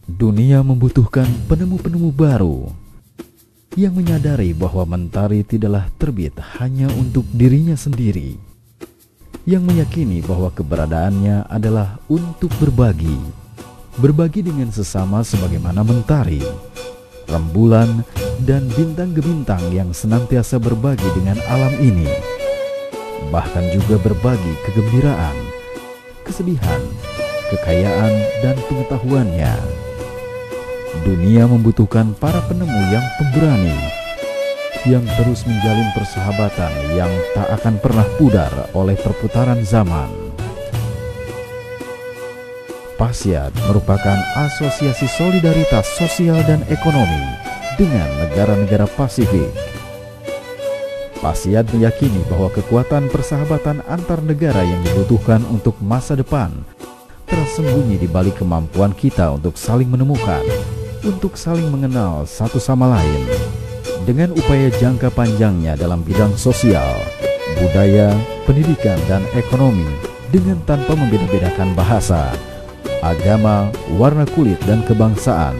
Dunia membutuhkan penemu-penemu baru yang menyadari bahwa mentari tidaklah terbit hanya untuk dirinya sendiri, yang meyakini bahwa keberadaannya adalah untuk berbagi dengan sesama sebagaimana mentari, rembulan, dan bintang gemintang yang senantiasa berbagi dengan alam ini, bahkan juga berbagi kegembiraan, kesedihan, kekayaan, dan pengetahuannya. Dunia membutuhkan para penemu yang pemberani, yang terus menjalin persahabatan yang tak akan pernah pudar oleh perputaran zaman. PASIAD merupakan asosiasi solidaritas sosial dan ekonomi dengan negara-negara Pasifik. PASIAD meyakini bahwa kekuatan persahabatan antar negara yang dibutuhkan untuk masa depan tersembunyi di balik kemampuan kita untuk saling menemukan, untuk saling mengenal satu sama lain. Dengan upaya jangka panjangnya dalam bidang sosial, budaya, pendidikan, dan ekonomi, dengan tanpa membeda-bedakan bahasa, agama, warna kulit, dan kebangsaan,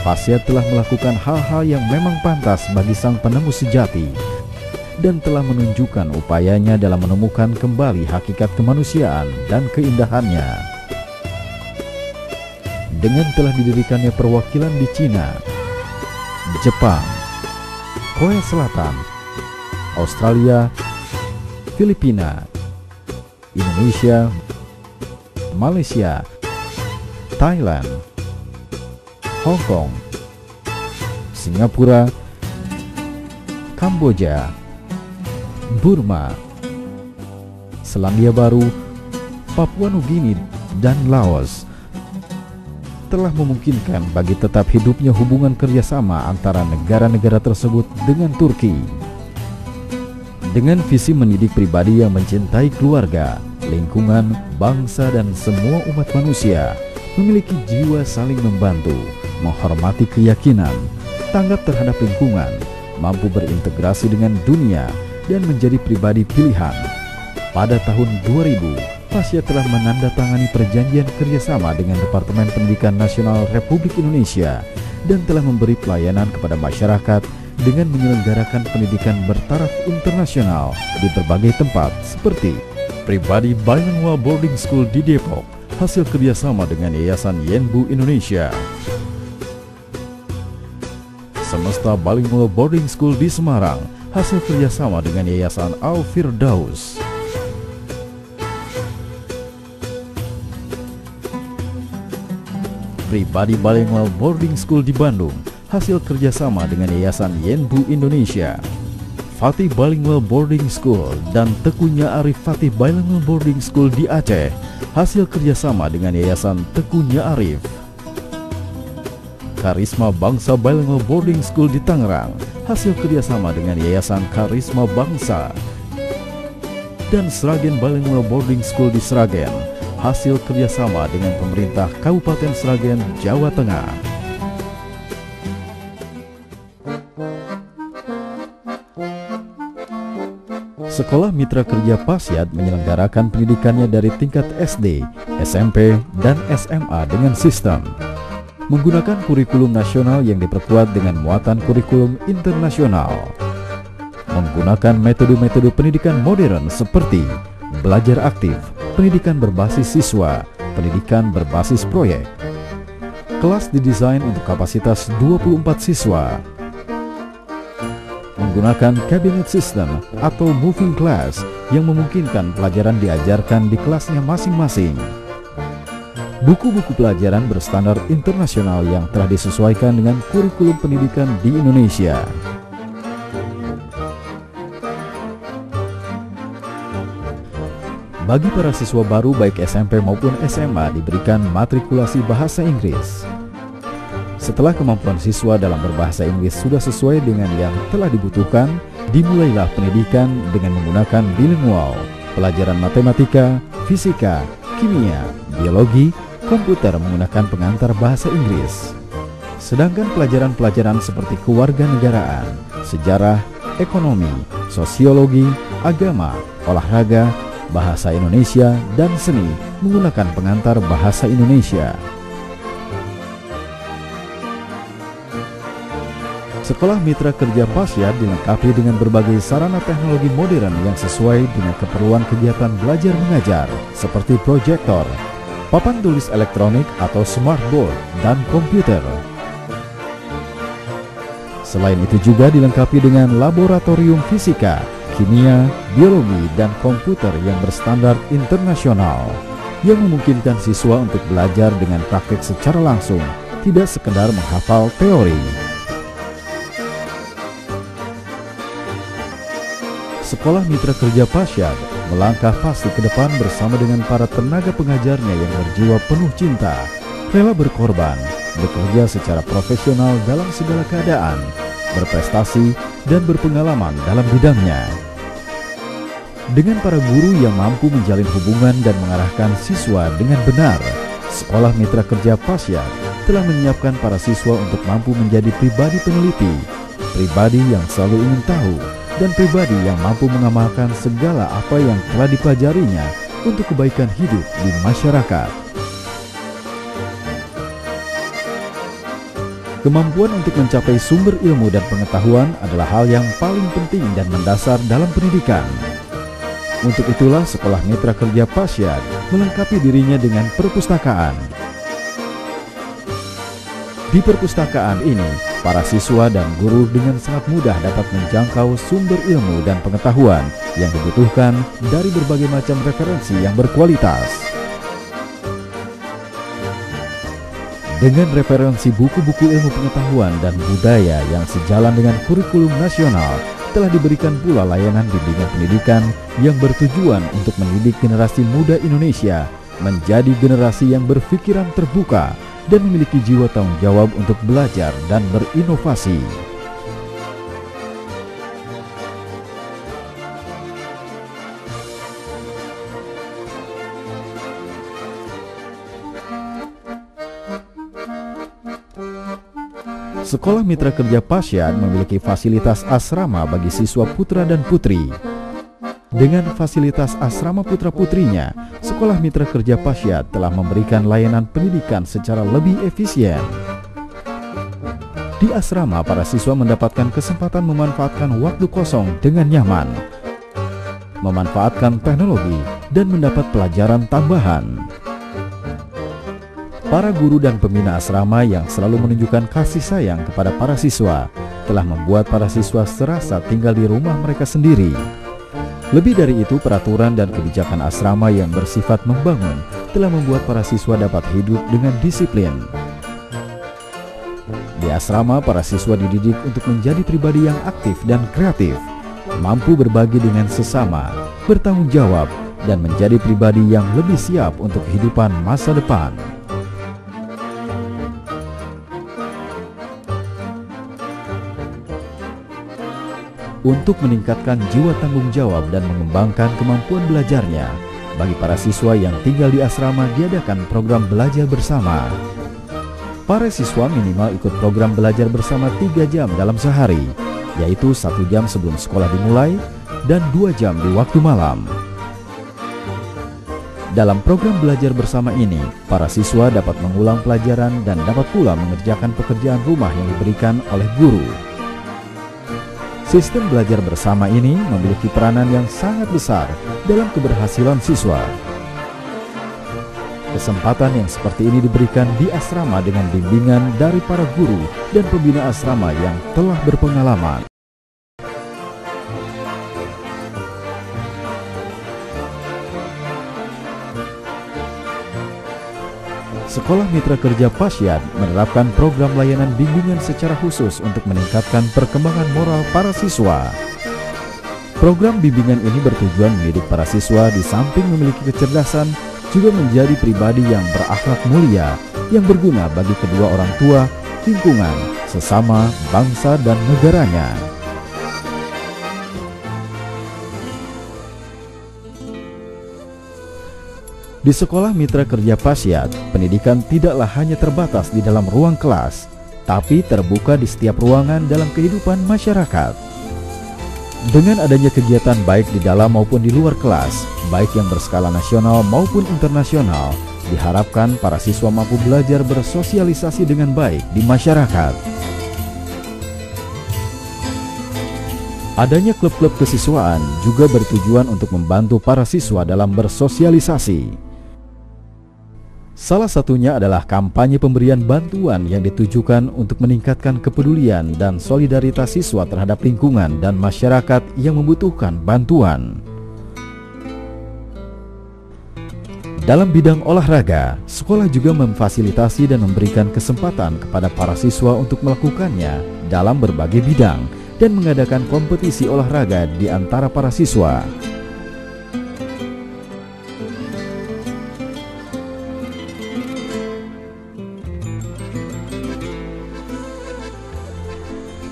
PASIAD telah melakukan hal-hal yang memang pantas bagi sang penemu sejati dan telah menunjukkan upayanya dalam menemukan kembali hakikat kemanusiaan dan keindahannya. Dengan telah didirikannya perwakilan di Cina, Jepang, Korea Selatan, Australia, Filipina, Indonesia, Malaysia, Thailand, Hong Kong, Singapura, Kamboja, Burma, Selandia Baru, Papua Nugini, dan Laos telah memungkinkan bagi tetap hidupnya hubungan kerjasama antara negara-negara tersebut dengan Turki. Dengan visi mendidik pribadi yang mencintai keluarga, lingkungan, bangsa, dan semua umat manusia, memiliki jiwa saling membantu, menghormati keyakinan, tanggap terhadap lingkungan, mampu berintegrasi dengan dunia, dan menjadi pribadi pilihan. Pada tahun 2000, PASIAD telah menandatangani perjanjian kerjasama dengan Departemen Pendidikan Nasional Republik Indonesia dan telah memberi pelayanan kepada masyarakat dengan menyelenggarakan pendidikan bertaraf internasional di berbagai tempat seperti Pribadi Bilingual Boarding School di Depok, hasil kerjasama dengan Yayasan Yenbu Indonesia. Semesta Bilingual Boarding School di Semarang, hasil kerjasama dengan Yayasan Al-Firdaus. Pribadi Bilingual Boarding School di Bandung, hasil kerjasama dengan Yayasan Yenbu Indonesia. Fatih Bilingual Boarding School dan Tekunya Arif Fatih Bilingual Boarding School di Aceh, hasil kerjasama dengan Yayasan Tekunya Arif. Karisma Bangsa Bilingual Boarding School di Tangerang, hasil kerjasama dengan Yayasan Karisma Bangsa. Dan Sragen Bilingual Boarding School di Sragen, hasil kerjasama dengan pemerintah Kabupaten Sragen, Jawa Tengah. Sekolah Mitra Kerja PASIAD menyelenggarakan pendidikannya dari tingkat SD, SMP, dan SMA dengan sistem menggunakan kurikulum nasional yang diperkuat dengan muatan kurikulum internasional, menggunakan metode-metode pendidikan modern seperti belajar aktif, pendidikan berbasis siswa, pendidikan berbasis proyek. Kelas didesain untuk kapasitas 24 siswa. Menggunakan cabinet system atau moving class yang memungkinkan pelajaran diajarkan di kelasnya masing-masing. Buku-buku pelajaran berstandar internasional yang telah disesuaikan dengan kurikulum pendidikan di Indonesia. Bagi para siswa baru baik SMP maupun SMA diberikan matrikulasi bahasa Inggris. Setelah kemampuan siswa dalam berbahasa Inggris sudah sesuai dengan yang telah dibutuhkan, dimulailah pendidikan dengan menggunakan bilingual, pelajaran matematika, fisika, kimia, biologi, komputer menggunakan pengantar bahasa Inggris. Sedangkan pelajaran-pelajaran seperti kewarganegaraan, sejarah, ekonomi, sosiologi, agama, olahraga, bahasa Indonesia, dan seni menggunakan pengantar bahasa Indonesia. Sekolah Mitra Kerja Pasyad dilengkapi dengan berbagai sarana teknologi modern yang sesuai dengan keperluan kegiatan belajar mengajar, seperti proyektor, papan tulis elektronik atau smartboard, dan komputer. Selain itu juga dilengkapi dengan laboratorium fisika, kimia, biologi, dan komputer yang berstandar internasional, yang memungkinkan siswa untuk belajar dengan praktik secara langsung, tidak sekedar menghafal teori. Sekolah Mitra Kerja Pasyad melangkah pasti ke depan bersama dengan para tenaga pengajarnya yang berjiwa penuh cinta, rela berkorban, bekerja secara profesional dalam segala keadaan, berprestasi, dan berpengalaman dalam bidangnya. Dengan para guru yang mampu menjalin hubungan dan mengarahkan siswa dengan benar, Sekolah Mitra Kerja Pasyad telah menyiapkan para siswa untuk mampu menjadi pribadi peneliti, pribadi yang selalu ingin tahu, dan pribadi yang mampu mengamalkan segala apa yang telah dipelajarinya untuk kebaikan hidup di masyarakat. Kemampuan untuk mencapai sumber ilmu dan pengetahuan adalah hal yang paling penting dan mendasar dalam pendidikan. Untuk itulah Sekolah Mitra Kerja Pasyad melengkapi dirinya dengan perpustakaan. Di perpustakaan ini, para siswa dan guru dengan sangat mudah dapat menjangkau sumber ilmu dan pengetahuan yang dibutuhkan dari berbagai macam referensi yang berkualitas. Dengan referensi buku-buku ilmu pengetahuan dan budaya yang sejalan dengan kurikulum nasional, telah diberikan pula layanan bimbingan pendidikan yang bertujuan untuk mendidik generasi muda Indonesia menjadi generasi yang berpikiran terbuka dan memiliki jiwa tanggung jawab untuk belajar dan berinovasi. Sekolah Mitra Kerja Pasyad memiliki fasilitas asrama bagi siswa putra dan putri. Dengan fasilitas asrama putra-putrinya, Sekolah Mitra Kerja Pasyad telah memberikan layanan pendidikan secara lebih efisien. Di asrama, para siswa mendapatkan kesempatan memanfaatkan waktu kosong dengan nyaman, memanfaatkan teknologi, dan mendapat pelajaran tambahan. Para guru dan pembina asrama yang selalu menunjukkan kasih sayang kepada para siswa telah membuat para siswa serasa tinggal di rumah mereka sendiri. Lebih dari itu, peraturan dan kebijakan asrama yang bersifat membangun telah membuat para siswa dapat hidup dengan disiplin. Di asrama, para siswa dididik untuk menjadi pribadi yang aktif dan kreatif, mampu berbagi dengan sesama, bertanggung jawab, dan menjadi pribadi yang lebih siap untuk kehidupan masa depan. Untuk meningkatkan jiwa tanggung jawab dan mengembangkan kemampuan belajarnya, bagi para siswa yang tinggal di asrama diadakan program belajar bersama. Para siswa minimal ikut program belajar bersama 3 jam dalam sehari, yaitu 1 jam sebelum sekolah dimulai dan 2 jam di waktu malam. Dalam program belajar bersama ini, para siswa dapat mengulang pelajaran dan dapat pula mengerjakan pekerjaan rumah yang diberikan oleh guru. Sistem belajar bersama ini memiliki peranan yang sangat besar dalam keberhasilan siswa. Kesempatan yang seperti ini diberikan di asrama dengan bimbingan dari para guru dan pembina asrama yang telah berpengalaman. Sekolah Mitra Kerja Pasyad menerapkan program layanan bimbingan secara khusus untuk meningkatkan perkembangan moral para siswa. Program bimbingan ini bertujuan mendidik para siswa di samping memiliki kecerdasan, juga menjadi pribadi yang berakhlak mulia, yang berguna bagi kedua orang tua, lingkungan, sesama, bangsa, dan negaranya. Di Sekolah Mitra Kerja Pasyad, pendidikan tidaklah hanya terbatas di dalam ruang kelas, tapi terbuka di setiap ruangan dalam kehidupan masyarakat. Dengan adanya kegiatan baik di dalam maupun di luar kelas, baik yang berskala nasional maupun internasional, diharapkan para siswa mampu belajar bersosialisasi dengan baik di masyarakat. Adanya klub-klub kesiswaan juga bertujuan untuk membantu para siswa dalam bersosialisasi. Salah satunya adalah kampanye pemberian bantuan yang ditujukan untuk meningkatkan kepedulian dan solidaritas siswa terhadap lingkungan dan masyarakat yang membutuhkan bantuan. Dalam bidang olahraga, sekolah juga memfasilitasi dan memberikan kesempatan kepada para siswa untuk melakukannya dalam berbagai bidang dan mengadakan kompetisi olahraga di antara para siswa.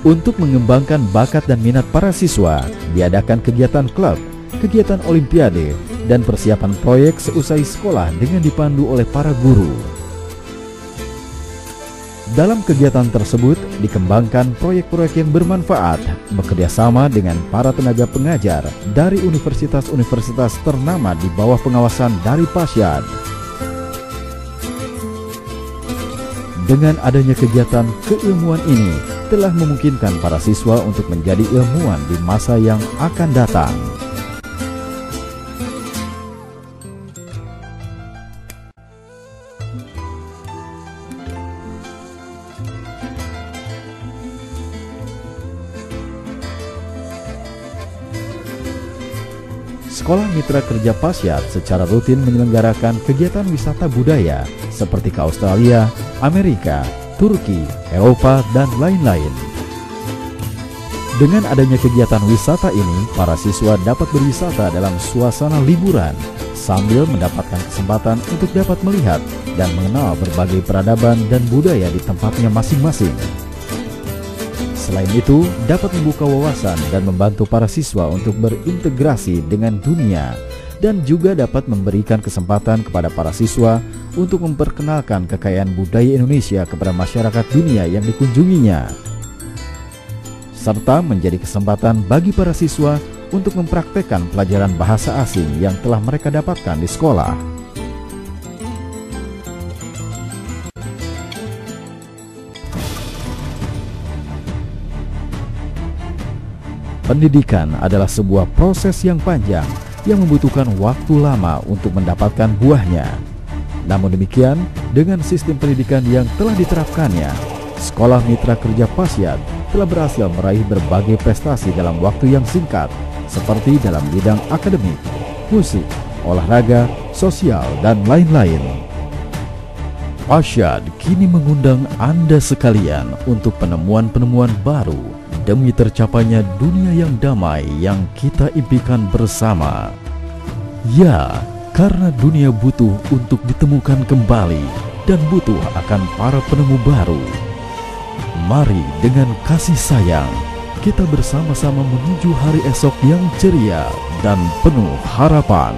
Untuk mengembangkan bakat dan minat para siswa, diadakan kegiatan klub, kegiatan olimpiade, dan persiapan proyek seusai sekolah dengan dipandu oleh para guru. Dalam kegiatan tersebut, dikembangkan proyek-proyek yang bermanfaat, bekerjasama dengan para tenaga pengajar dari universitas-universitas ternama di bawah pengawasan dari Pasyad. Dengan adanya kegiatan keilmuan ini, telah memungkinkan para siswa untuk menjadi ilmuwan di masa yang akan datang. Sekolah Mitra Kerja Pasyad secara rutin menyelenggarakan kegiatan wisata budaya seperti ke Australia, Amerika, Turki, Eropa, dan lain-lain. Dengan adanya kegiatan wisata ini, para siswa dapat berwisata dalam suasana liburan sambil mendapatkan kesempatan untuk dapat melihat dan mengenal berbagai peradaban dan budaya di tempatnya masing-masing. Selain itu, dapat membuka wawasan dan membantu para siswa untuk berintegrasi dengan dunia, dan juga dapat memberikan kesempatan kepada para siswa untuk memperkenalkan kekayaan budaya Indonesia kepada masyarakat dunia yang dikunjunginya, serta menjadi kesempatan bagi para siswa untuk mempraktekkan pelajaran bahasa asing yang telah mereka dapatkan di sekolah. Pendidikan adalah sebuah proses yang panjang yang membutuhkan waktu lama untuk mendapatkan buahnya. Namun demikian, dengan sistem pendidikan yang telah diterapkannya, Sekolah Mitra Kerja Pasyad telah berhasil meraih berbagai prestasi dalam waktu yang singkat, seperti dalam bidang akademik, musik, olahraga, sosial, dan lain-lain. Pasyad kini mengundang Anda sekalian untuk penemuan-penemuan baru demi tercapainya dunia yang damai yang kita impikan bersama. Ya, karena dunia butuh untuk ditemukan kembali dan butuh akan para penemu baru. Mari dengan kasih sayang, kita bersama-sama menuju hari esok yang ceria dan penuh harapan.